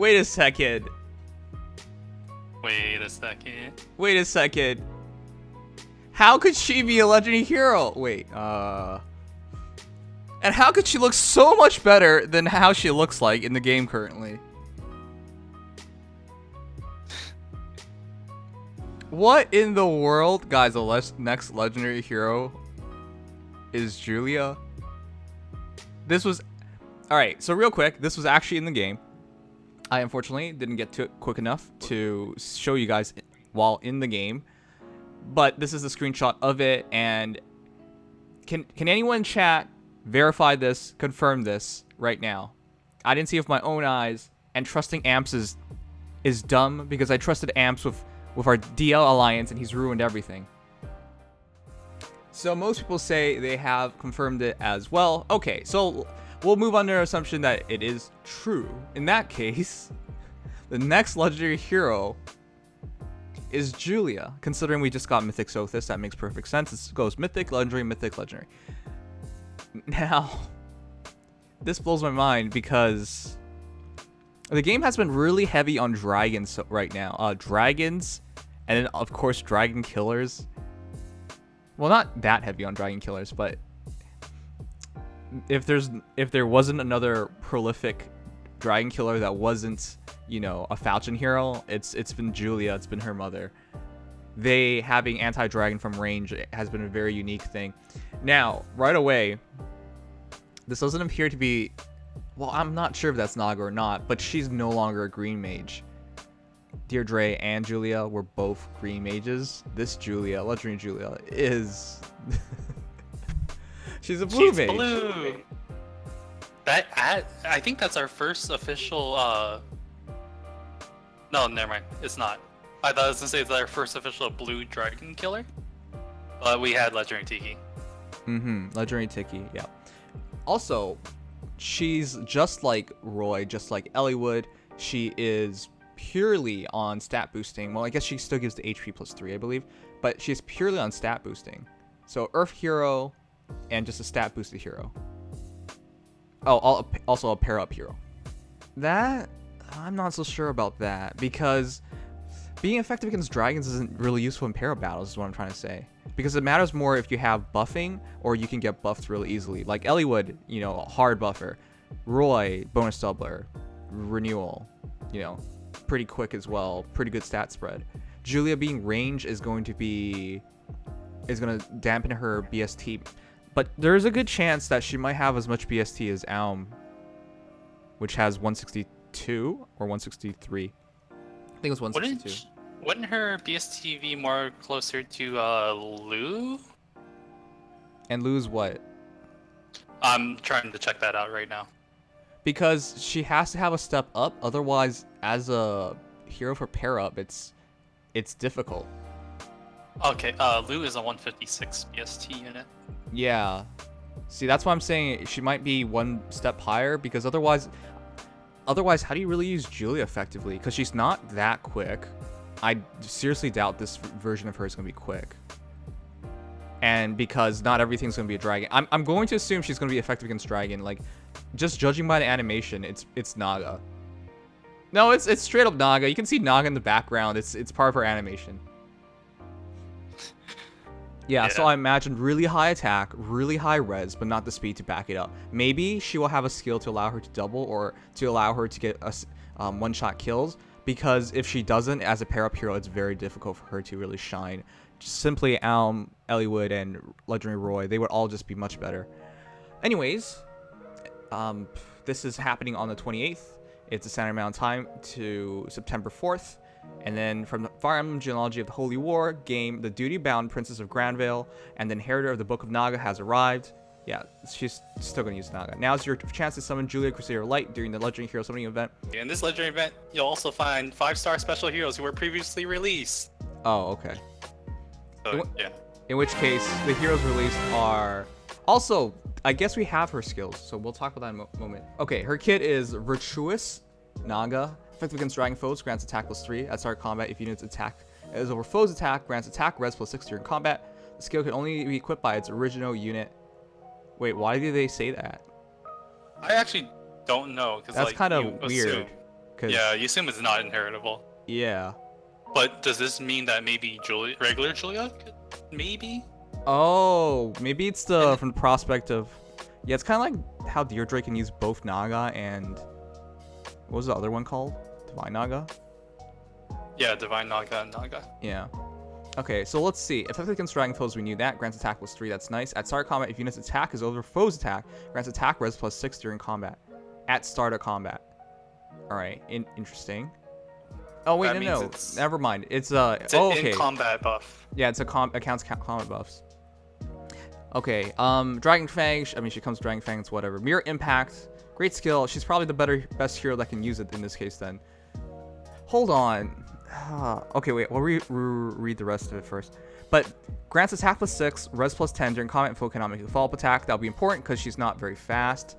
Wait a second. Wait a second. Wait a second. How could she be a legendary hero? Wait, and how could she look so much better than how she looks like in the game currently? What in the world? Guys, the next legendary hero is Julia. This was... Alright, so real quick, this was actually in the game. I unfortunately didn't get to it quick enough to show you guys while in the game. But this is a screenshot of it, and can anyone in chat verify this, confirm this right now? I didn't see it with my own eyes, and trusting Amps is dumb because I trusted Amps with our DL alliance, and he's ruined everything. So most people say they have confirmed it as well. Okay, so we'll move under the assumption that it is true. In that case, the next legendary hero is Julia. Considering we just got Mythic Sothis, that makes perfect sense. It goes Mythic, Legendary, Mythic, Legendary. Now, this blows my mind because the game has been really heavy on dragons right now. Dragons, and then of course dragon killers. Well, not that heavy on dragon killers, but if there wasn't another prolific dragon killer that wasn't, you know, a Falchion hero, it's been Julia. It's been her mother. They having anti-dragon from range has been a very unique thing. Now, right away, this doesn't appear to be... Well, I'm not sure if that's Naga or not, but she's no longer a green mage. Deirdre and Julia were both green mages. This Julia, legendary Julia, is... she's a blue mage. Blue. I think that's our first official... No, never mind. It's not. I thought I was going to say it's our first official blue dragon killer. But we had Legendary Tiki. Legendary Tiki, yeah. Also, she's just like Roy, just like Elliewood. She is purely on stat boosting. Well, I guess she still gives the HP plus 3, I believe. But she's purely on stat boosting. So, Earth hero and just a stat boosted hero. Oh, also a pair up hero. That... I'm not so sure about that, because being effective against dragons isn't really useful in para battles, is what I'm trying to say. Because it matters more if you have buffing, or you can get buffed really easily. Like Elliewood, you know, hard buffer. Roy, bonus doubler. Renewal, you know, pretty quick as well. Pretty good stat spread. Julia being range is going to dampen her BST. But there's a good chance that she might have as much BST as Alm, which has 162 or 163. I think it was 162. Wouldn't her BSTV more closer to Lou? And Lou's what? I'm trying to check that out right now. Because she has to have a step up, otherwise as a hero for pair up it's difficult. Okay, Lou is a 156 BST unit. Yeah. See, that's why I'm saying she might be one step higher, because otherwise, how do you really use Julia effectively? Because she's not that quick. I seriously doubt this version of her is going to be quick. And because not everything's going to be a dragon. I'm going to assume she's going to be effective against dragon. Like, just judging by the animation, it's Naga. No, it's straight up Naga. You can see Naga in the background. It's part of her animation. Yeah, so I imagined really high attack, really high res, but not the speed to back it up. Maybe she will have a skill to allow her to double, or to allow her to get one-shot kills, because if she doesn't, as a pair-up hero, it's very difficult for her to really shine. Just simply Alm, Elliewood, and Legendary Roy, they would all just be much better. Anyways, this is happening on the 28th. It's a standard amount of time to September 4th. And then from the Fire Emblem Genealogy of the Holy War game, the duty-bound Princess of Granville and the inheritor of the Book of Naga has arrived. Yeah, she's still going to use Naga. Now's your chance to summon Julia Crusader Light during the Legendary Hero Summoning event. In this Legendary event, you'll also find 5-star special heroes who were previously released. Oh, okay. So, yeah. In which case, the heroes released are... Also, I guess we have her skills, so we'll talk about that in a moment. Okay, her kit is Virtuous Naga. Effective against dragon foes, grants attack plus 3 at start combat if units attack as over foes attack, grants attack res plus 6 during combat. The skill can only be equipped by its original unit. Wait, why did they say that? I actually don't know. That's kind of weird. 'cause- Yeah, you assume it's not inheritable. Yeah. But does this mean that maybe regular Julia could maybe? Oh, maybe it's from the prospect of, yeah, it's kind of like how Deirdre can use both Naga and what was the other one called? Divine Naga? Yeah, Divine Naga and Naga. Yeah. Okay, so let's see. Effective against dragon foes, we knew that. Grants attack plus 3, that's nice. At start of combat, if unit's attack is over foe's attack, grants attack res plus 6 during combat. At start of combat. Alright, interesting. Oh wait, no. Never mind. It's okay. In combat buff. Yeah, it's accounts combat buffs. Okay, Dragon Fang, I mean, she comes with Dragon Fang, it's whatever. Mirror Impact, great skill. She's probably the best hero that can use it in this case then. Hold on. Okay, wait, we'll read the rest of it first. But grants attack plus 6, res plus 10 during combat and foe cannot make a follow-up attack. That'll be important because she's not very fast.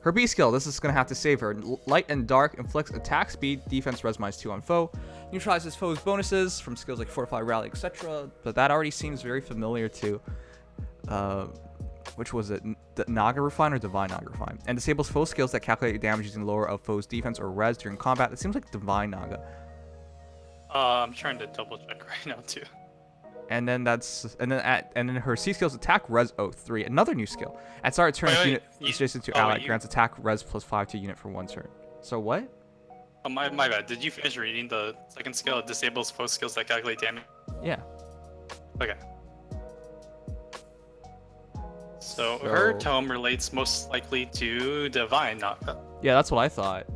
Her B skill, this is going to have to save her. Light and Dark inflicts attack speed, defense res minus 2 on foe. Neutralizes foe's bonuses from skills like Fortify, Rally, etc. But that already seems very familiar to... which was it? Naga Refine or Divine Naga Refine? And disables foe skills that calculate damage using lower of foe's defense or res during combat. It seems like Divine Naga. I'm trying to double check right now too. And then her C skills attack res 3, another new skill. At start of turn, unit adjacent to ally grants attack res plus 5 to unit for 1 turn. So what? Oh, my bad. Did you finish reading the second skill? It disables foe skills that calculate damage. Yeah. Okay. So her tome relates most likely to Divine Naga. Yeah, that's what I thought.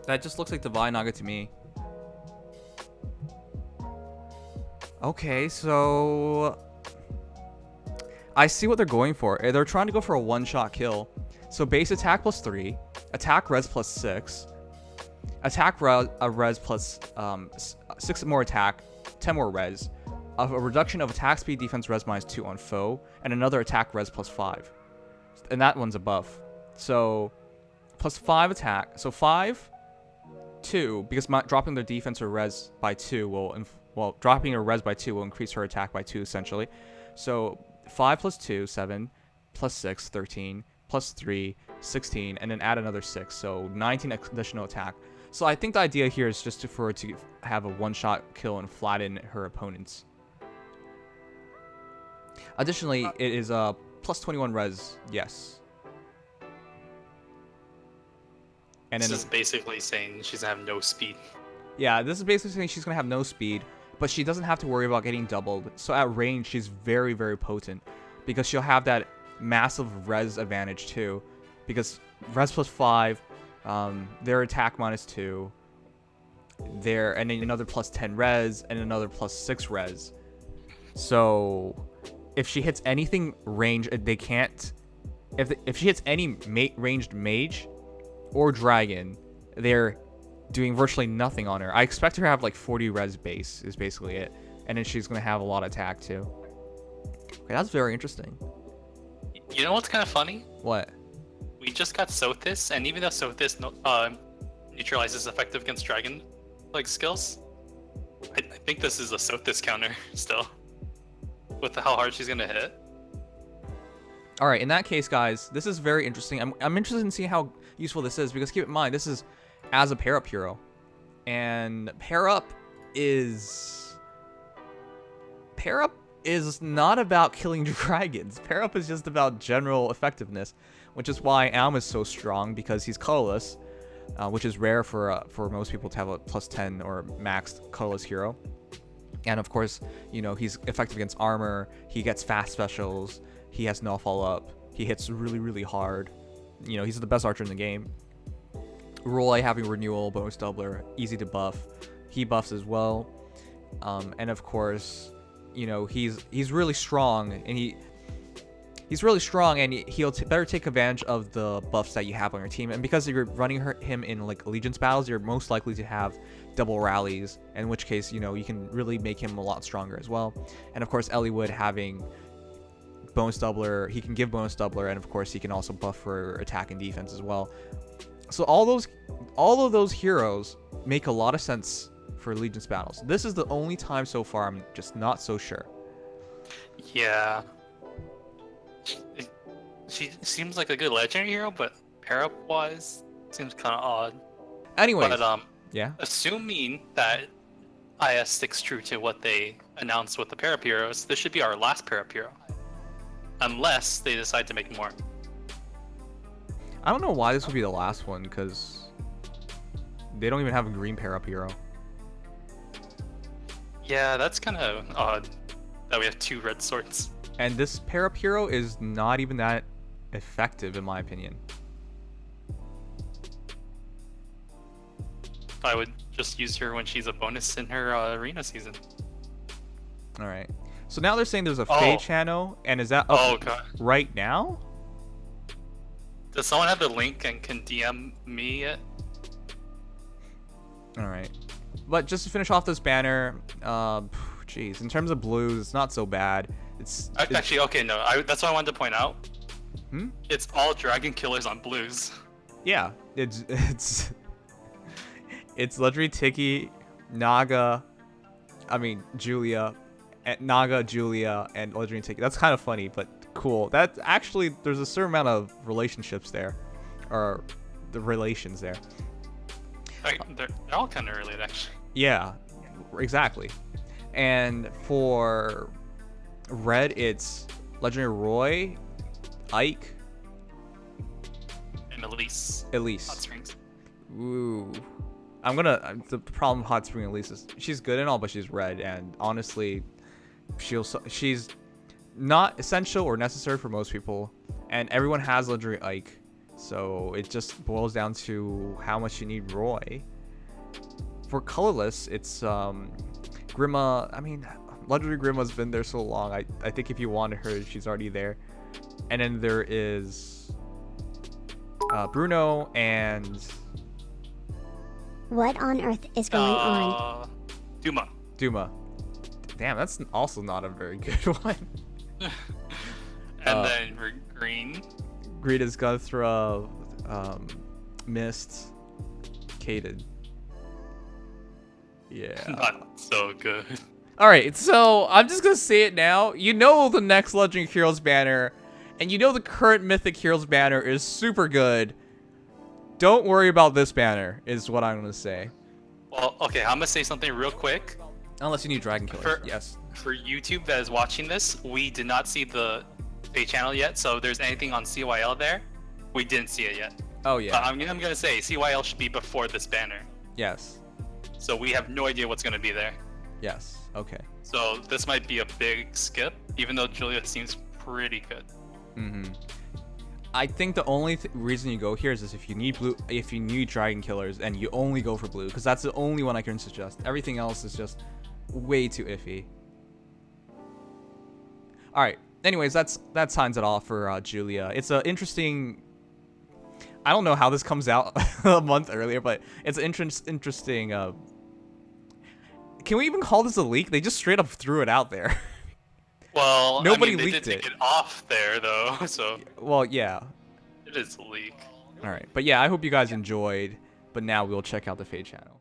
That just looks like Divine Naga to me. Okay, so I see what they're going for. They're trying to go for a one-shot kill. So base attack plus 3, attack res plus 6, attack res plus 6 more attack, 10 more res, a reduction of attack speed, defense res minus 2 on foe, and another attack res plus 5. And that one's a buff. So plus 5 attack. So 5, 2, because dropping their defense or res by 2 will dropping her res by 2 will increase her attack by 2 essentially. So 5 plus 2, 7, plus 6, 13, plus 3, 16, and then add another 6. So 19 additional attack. So I think the idea here is just for her to have a one-shot kill and flatten her opponents. Additionally, it is plus 21 res, yes. And this then is basically saying she's gonna have no speed. Yeah, this is basically saying she's gonna have no speed, but she doesn't have to worry about getting doubled. So at range, she's very, very potent because she'll have that massive res advantage too. Because res plus 5, their attack minus 2, and then another plus 10 res, and another plus 6 res. So if she hits anything range, they can't. If she hits any ranged mage or dragon, they're doing virtually nothing on her. I expect her to have like 40 res base is basically it, and then she's gonna have a lot of attack too. Okay, that's very interesting. You know what's kind of funny? What? We just got Sothis, and even though Sothis neutralizes effective against dragon like skills, I think this is a Sothis counter still, with how hard she's gonna hit. All right, in that case, guys, this is very interesting. I'm interested in seeing how useful this is, because keep in mind, this is as a pair-up hero. And pair-up is not about killing dragons. Pair-up is just about general effectiveness, which is why Alm is so strong, because he's colorless, which is rare for most people to have a plus 10 or maxed colorless hero. And of course, you know, he's effective against armor, he gets fast specials, he has no follow-up, he hits really, really hard. You know, he's the best archer in the game. Roy having renewal, bonus doubler, easy to buff. He buffs as well. And of course, you know, he's really strong, and he's really strong, and he'll better take advantage of the buffs that you have on your team. And because you're running him in like allegiance battles, you're most likely to have double rallies, in which case, you know, you can really make him a lot stronger as well. And of course, Eliwood having bonus doubler, he can give bonus doubler, and of course he can also buff for attack and defense as well. So all of those heroes make a lot of sense for allegiance battles. This is the only time so far I'm just not so sure. Yeah, she seems like a good legendary hero, but pair up wise seems kind of odd. Anyways, But yeah. assuming that IS sticks true to what they announced with the pair of heroes, this should be our last pair of hero. Unless they decide to make more. I don't know why this would be the last one, because they don't even have a green pair up hero. Yeah, that's kind of odd that we have 2 red swords. And this pair up hero is not even that effective, in my opinion. I would just use her when she's a bonus in her arena season. All right. So now they're saying there's a FEH channel, and is that up God. right now? Does someone have the link and can DM me it? All right. But just to finish off this banner, jeez, in terms of blues, it's not so bad. It's Actually, okay, no, that's what I wanted to point out. It's all dragon killers on blues. Yeah, it's Legendary Tiki, Naga, Julia, and Naga, Julia, and Legendary Tiki. That's kind of funny, but cool. That actually, there's a certain amount of relationships there, or the relations there. They're all kind of related, actually. Yeah, exactly. And for red, it's Legendary Roy, Ike, And Elise. Elise. Hot Springs. Ooh. The problem with Hot Spring Elise is she's good and all, but she's red, and honestly, she's not essential or necessary for most people, and everyone has Legendary Ike, so it just boils down to how much you need Roy. For colorless, it's Grima. Legendary Grima's been there so long. I think if you wanted her, she's already there. And then there is Bruno and What on earth is going on? Duma. Damn, that's also not a very good one. And then for green. Green is Guthra, Mist, Kaden. Yeah. Not so good. Alright, so I'm just gonna say it now. You know the next Legendary Heroes banner, and you know the current Mythic Heroes banner is super good. Don't worry about this banner, is what I'm gonna say. Well, okay, I'm gonna say something real quick. Unless you need Dragon Killers, yes. For YouTube that is watching this, we did not see the FEH channel yet, so if there's anything on CYL there, we didn't see it yet. Oh yeah. But I'm gonna say CYL should be before this banner. Yes. So we have no idea what's gonna be there. Yes. Okay. So this might be a big skip, even though Julia seems pretty good. I think the only reason you go here is if you need blue, if you need Dragon Killers, and you only go for blue, because that's the only one I can suggest. Everything else is just way too iffy. All right. Anyways, that signs it off for Julia. It's an interesting. I don't know how this comes out a month earlier, but it's an interesting. Can we even call this a leak? They just straight up threw it out there. Well, Nobody they leaked did take it off there though, so. Well, yeah. It is a leak. All right, but yeah, I hope you guys enjoyed. But now we'll check out the FEH channel.